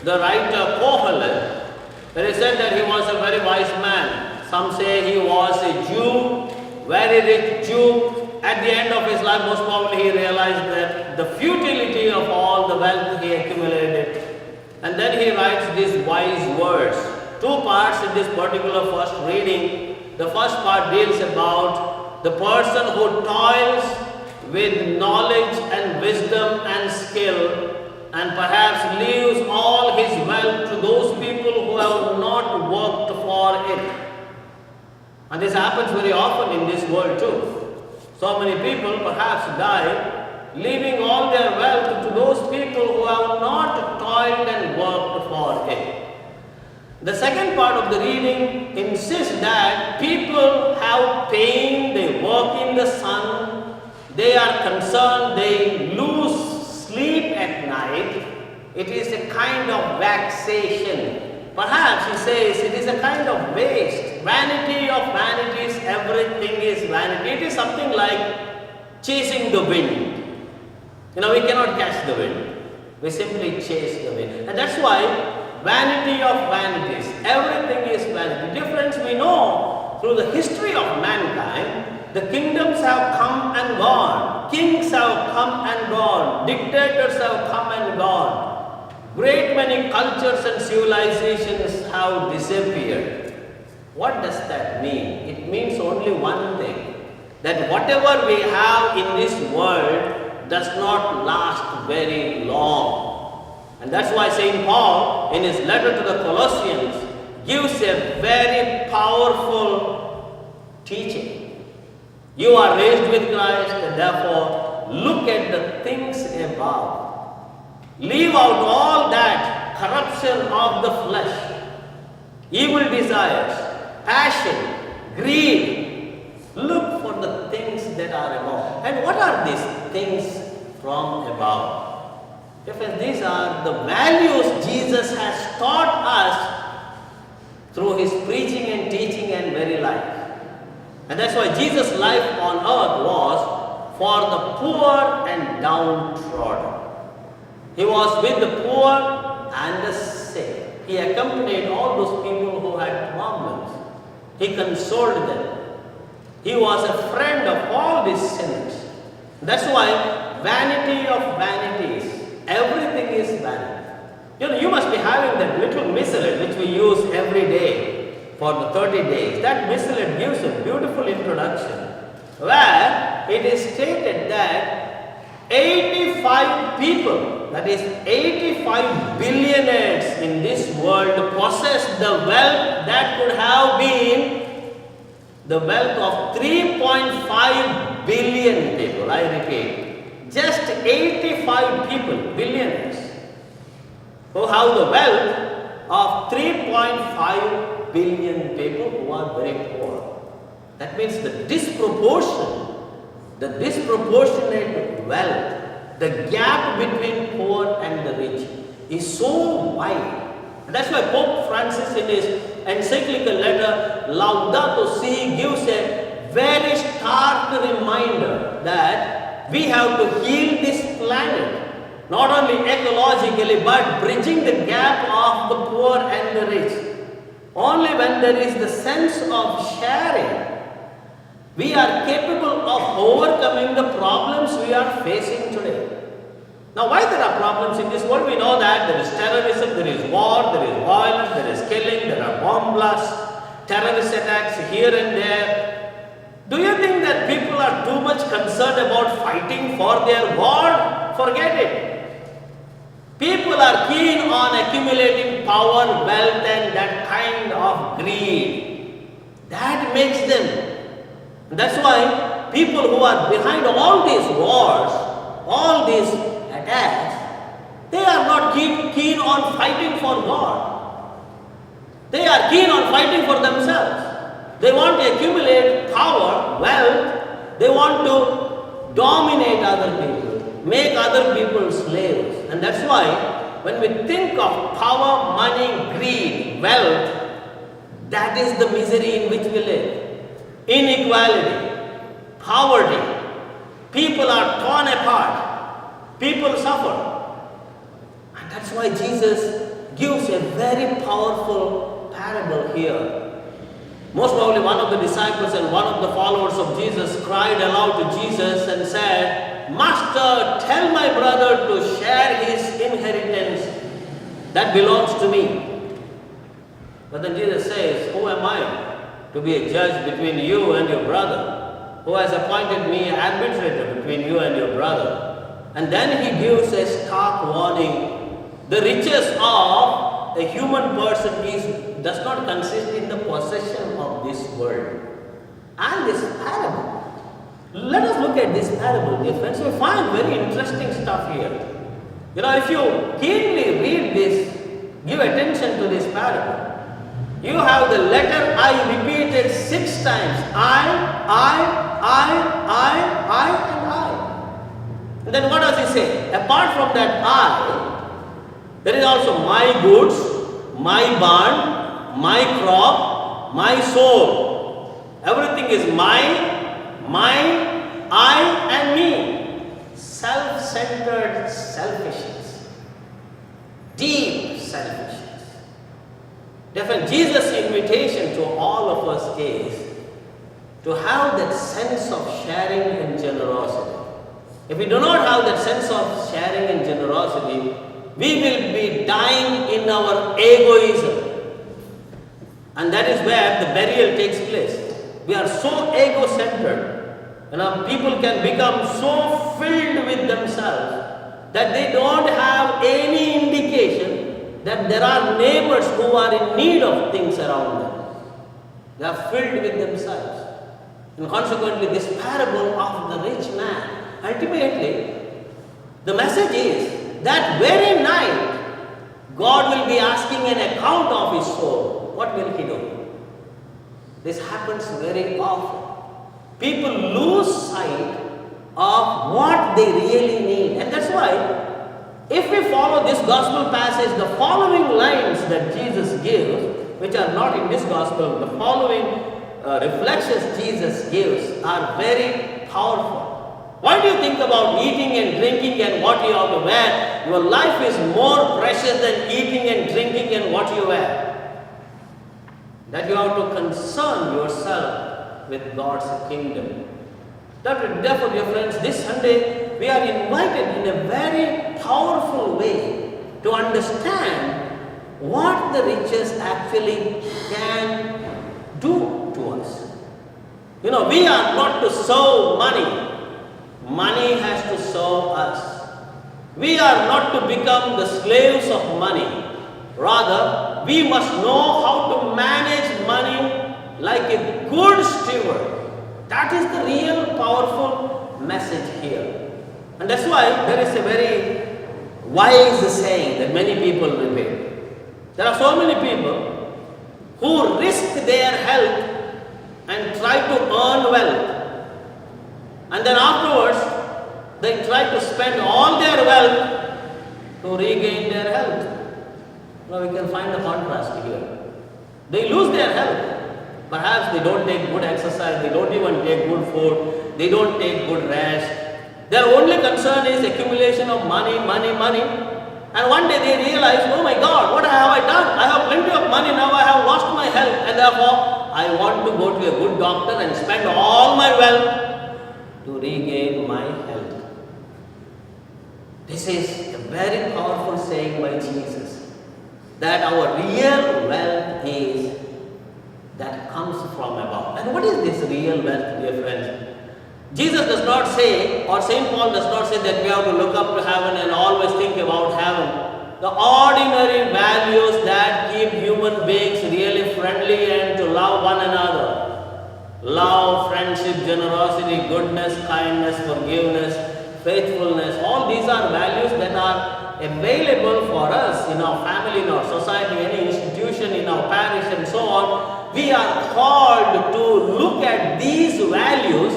the writer Kohelet, where he said that he was a very wise man. Some say he was a Jew, very rich Jew. At the end of his life, most probably he realized that the futility of all the wealth he accumulated. And then he writes these wise words. Two parts in this particular first reading. The first part deals about the person who toils with knowledge and wisdom and skill, and perhaps leaves all his wealth to those people who have not worked for it. And this happens very often in this world too. So many people perhaps die leaving all their wealth to those people who have not toiled and worked for it. The second part of the reading insists that people have pain, they work in the sun, they are concerned, they lose sleep at night. It is a kind of vexation. Perhaps he says it is a kind of waste. Vanity of vanities, everything is vanity. It is something like chasing the wind. We cannot catch the wind. We simply chase the wind. And that's why vanity of vanities, everything is vanity. Difference we know through the history of mankind. The kingdoms have come and gone. Kings have come and gone. Dictators have come and gone. Great many cultures and civilizations have disappeared. What does that mean? It means only one thing. That whatever we have in this world does not last very long. And that's why St. Paul, in his letter to the Colossians, gives a very powerful teaching. You are raised with Christ, and therefore look at the things above. Leave out all that corruption of the flesh, evil desires, passion, greed. Look for the things that are above. And what are these things from above? Because these are the values Jesus has taught us through his preaching and teaching and very life. And that's why Jesus' life on earth was for the poor and downtrodden. He was with the poor and the sick. He accompanied all those people who had problems. He consoled them. He was a friend of all these sinners. That's why vanity of vanities, everything is vanity. You must be having that little missalad which we use every day for the 30 days. That missalad gives a beautiful introduction where it is stated that 85 people, that is 85 billionaires in this world possess the wealth that could have been the wealth of 3.5 billion people. I repeat, just 85 people, billionaires, who have the wealth of 3.5 billion people who are very poor. That means the disproportionate wealth, the gap between poor and the rich is so wide. That's why Pope Francis in his encyclical letter Laudato Si gives a very stark reminder that we have to heal this planet, not only ecologically but bridging the gap of the poor and the rich. Only when there is the sense of sharing, we are capable of overcoming the problems we are facing today. Now, why there are problems in this world? We know that there is terrorism, there is war, there is violence, there is killing, there are bomb blasts, terrorist attacks here and there. Do you think that people are too much concerned about fighting for their God? Forget it. People are keen on accumulating power, wealth, and that kind of greed. That makes them. That's why people who are behind all these wars, all these attacks, they are not keen on fighting for God. They are keen on fighting for themselves. They want to accumulate power, wealth. They want to dominate other people, make other people slaves. And that's why when we think of power, money, greed, wealth, that is the misery in which we live. Inequality, poverty, people are torn apart, people suffer. And that's why Jesus gives a very powerful parable here. Most probably one of the disciples and one of the followers of Jesus cried aloud to Jesus and said, "Master, tell my brother to share his inheritance that belongs to me." But then Jesus says, "Who am I to be a judge between you and your brother? Who has appointed me arbitrator between you and your brother?" And then he gives a stark warning. The riches of a human person does not consist in the possession of this world. And this parable, let us look at this parable, dear friends. We find very interesting stuff here. If you keenly read this, give attention to this parable. You have the letter I repeated 6 times. I, and I. And then what does he say? Apart from that I, there is also my goods, my barn, my crop, my soul. Everything is mine, I and me. Self-centered selfishness. Deep selfishness. Therefore, Jesus' invitation to all of us is to have that sense of sharing and generosity. If we do not have that sense of sharing and generosity, we will be dying in our egoism. And that is where the burial takes place. We are so ego-centered. People can become so filled with themselves that they don't have any indication that there are neighbors who are in need of things around them. They are filled with themselves. And consequently, this parable of the rich man, ultimately, the message is that very night, God will be asking an account of his soul. What will he do? This happens very often. People lose sight of what they really need. And that's why, if we follow this gospel passage, the following lines that Jesus gives, which are not in this gospel, the following reflections Jesus gives are very powerful. Why do you think about eating and drinking and what you have to wear? Your life is more precious than eating and drinking and what you wear. That you have to concern yourself with God's kingdom. Therefore, dear friends, this Sunday we are invited in a very powerful way to understand what the riches actually can do to us. We are not to serve money. Money has to serve us. We are not to become the slaves of money. Rather, we must know how to manage money like a good steward. That is the real powerful message here. And that's why there is a very wise saying that many people repeat. There are so many people who risk their health and try to earn wealth. And then afterwards, they try to spend all their wealth to regain their health. Now we can find the contrast here. They lose their health. Perhaps they don't take good exercise, they don't even take good food, they don't take good rest. Their only concern is accumulation of money. And one day they realize, oh my God, what have I done? I have plenty of money, now I have lost my health, and therefore I want to go to a good doctor and spend all my wealth to regain my health. This is a very powerful saying by Jesus, that our real wealth is that comes from above. And what is this real wealth, dear friends? Jesus does not say, or St. Paul does not say that we have to look up to heaven and always think about heaven. The ordinary values that keep human beings really friendly and to love one another. Love, friendship, generosity, goodness, kindness, forgiveness, faithfulness. All these are values that are available for us in our family, in our society, any institution, in our parish and so on. We are called to look at these values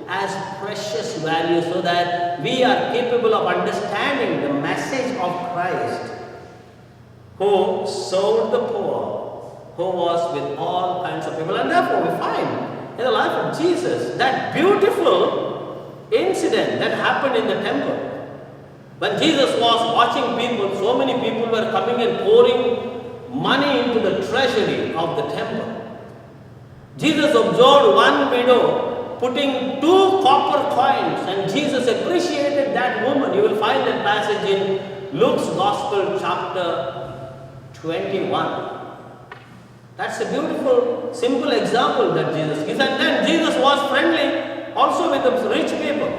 as precious values so that we are capable of understanding the message of Christ, who served the poor, who was with all kinds of people. And therefore we find in the life of Jesus that beautiful incident that happened in the temple. When Jesus was watching people, so many people were coming and pouring money into the treasury of the temple. Jesus observed one widow putting 2 copper coins, and Jesus appreciated that woman. You will find that passage in Luke's Gospel, chapter 21. That's a beautiful, simple example that Jesus gives. And then Jesus was friendly also with the rich people.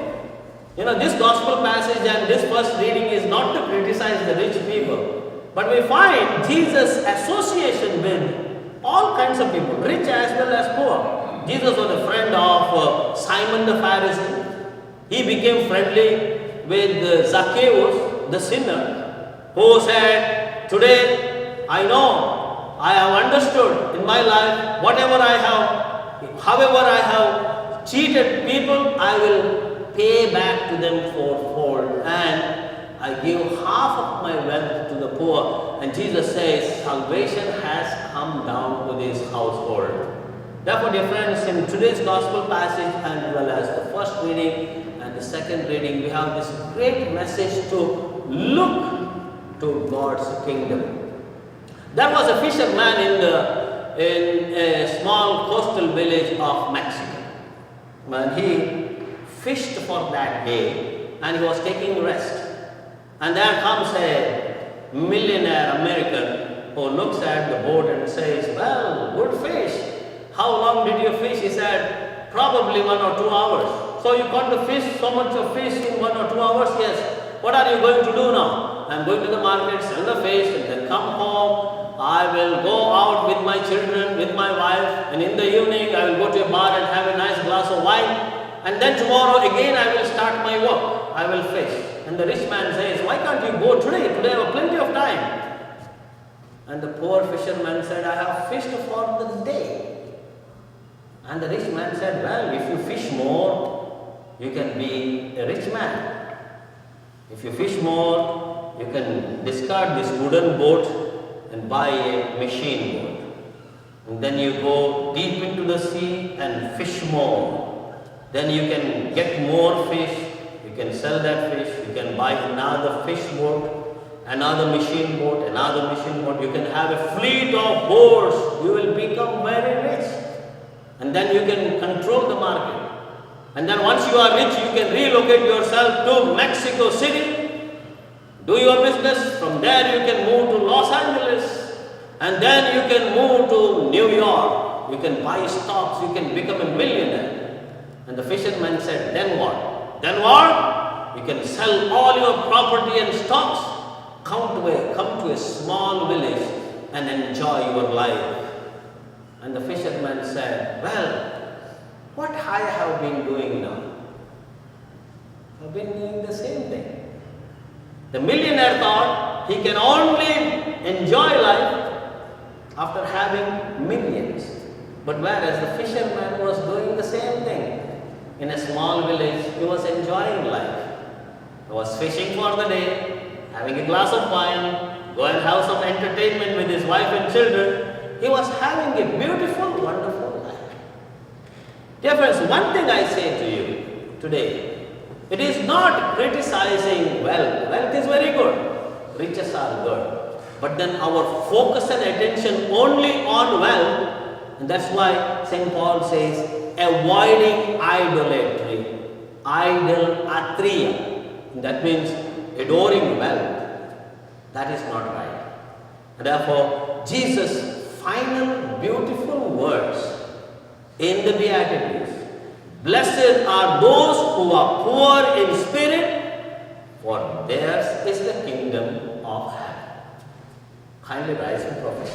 You know, this Gospel passage and this first reading is not to criticize the rich people, but we find Jesus' association with all kinds of people, rich as well as poor. Jesus was a friend of Simon the Pharisee. He became friendly with Zacchaeus, the sinner, who said, "Today I know, I have understood in my life, whatever I have, however I have cheated people, I will pay back to them fourfold, and I give half of my wealth to the poor." And Jesus says, salvation has come down to this household. Therefore, dear friends, in today's Gospel passage, as well as the first reading and the second reading, we have this great message to look to God's kingdom. There was a fisherman in a small coastal village of Mexico. And he fished for that day, and he was taking rest. And there comes a millionaire American who looks at the boat and says, "Well, good fish. How long did you fish?" He said, "Probably 1 or 2 hours." "So you got to fish so much of fish in 1 or 2 hours?" "Yes." "What are you going to do now?" "I'm going to the market, sell the fish, and then come home. I will go out with my children, with my wife, and in the evening I will go to a bar and have a nice glass of wine. And then tomorrow again I will start my work. I will fish." And the rich man says, "Why can't you go today? Today I have plenty of time." And the poor fisherman said, "I have fished for the day." And the rich man said, "Well, if you fish more, you can be a rich man. If you fish more, you can discard this wooden boat and buy a machine boat. And then you go deep into the sea and fish more. Then you can get more fish. You can sell that fish. You can buy another fish boat, another machine boat, another machine boat. You can have a fleet of boats. You will become very rich. And then you can control the market. And then once you are rich, you can relocate yourself to Mexico City. Do your business. From there you can move to Los Angeles. And then you can move to New York. You can buy stocks. You can become a millionaire." And the fisherman said, "Then what?" "Then what? You can sell all your property and stocks, come to a small village and enjoy your life." And the fisherman said, "Well, what I have been doing now? I've been doing the same thing." The millionaire thought he can only enjoy life after having millions. But whereas the fisherman was doing the same thing. In a small village, he was enjoying life. He was fishing for the day, having a glass of wine, go and have some entertainment with his wife and children. He was having a beautiful, wonderful life. Dear friends, one thing I say to you today, it is not criticizing wealth. Wealth is very good. Riches are good. But then our focus and attention only on wealth, and that's why St. Paul says, avoiding idolatry, idolatria. That means adoring wealth. That is not right. Therefore, Jesus' final beautiful words in the Beatitudes: "Blessed are those who are poor in spirit, for theirs is the kingdom of heaven." Kindly rise and profess.